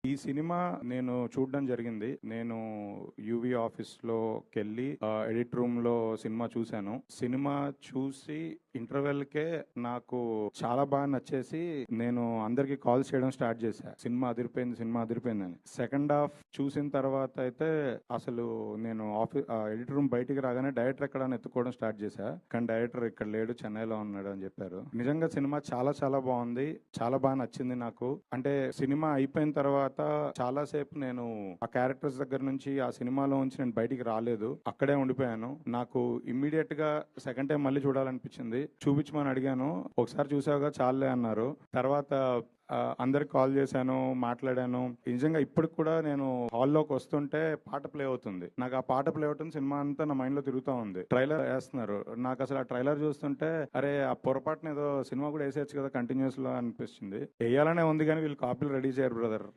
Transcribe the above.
ఈ సినిమా నేను చూడడం జరిగింది. నేను యూవీ ఆఫీస్‌లోకెళ్ళి ఎడిట్ రూమ్‌లో సినిమా చూశాను. సినిమా చూసి ఇంటర్వెల్‌కే నాకు చాలా బాగా నచ్చేసి నేను అందరికి కాల్స్ చేయడం స్టార్ట్ చేశా. సినిమా అదిరిపోయింది, సినిమా అదిరిపోయిందని. సెకండ్ హాఫ్ చూసిన తర్వాత అయితే అసలు నేను ఎడిట్ రూమ్ బయటికి రాగానే డైరెక్టర్ ఎక్కడ అని ఎత్తుకోవడం స్టార్ట్ చేశా. కానీ డైరెక్టర్ ఇక్కడ లేడు, చెన్నైలో ఉన్నాడు అని చెప్పారు. నిజంగా సినిమా చాలా చాలా బాగుంది. చాలా బాగా నచ్చింది నాకు. అంటే సినిమా అయిపోయిన తర్వాత చాలా సేపు నేను ఆ క్యారెక్టర్స్ దగ్గర నుంచి ఆ సినిమాలో నుంచి నేను బయటికి రాలేదు. అక్కడే ఉండిపోయాను. నాకు ఇమ్మీడియట్ గా సెకండ్ టైం మళ్ళీ చూడాలనిపించింది. చూపించమని అడిగాను. ఒకసారి చూసావుగా చాలే అన్నారు. తర్వాత అందరికి కాల్ చేశాను, మాట్లాడాను. నిజంగా ఇప్పటికి కూడా నేను హాల్లోకి వస్తుంటే పాట ప్లే అవుతుంది. నాకు ఆ పాట ప్లే అవుతుంది, సినిమా అంతా నా మైండ్ లో తిరుగుతూ ఉంది. ట్రైలర్ వేస్తున్నారు. నాకు అసలు ఆ ట్రైలర్ చూస్తుంటే అరే ఆ పొరపాటున ఏదో సినిమా కూడా వేసేయచ్చు కదా కంటిన్యూస్ లో అనిపిస్తుంది. వేయాలనే ఉంది కానీ వీళ్ళు కాపీలు రెడీ చేయరు బ్రదర్.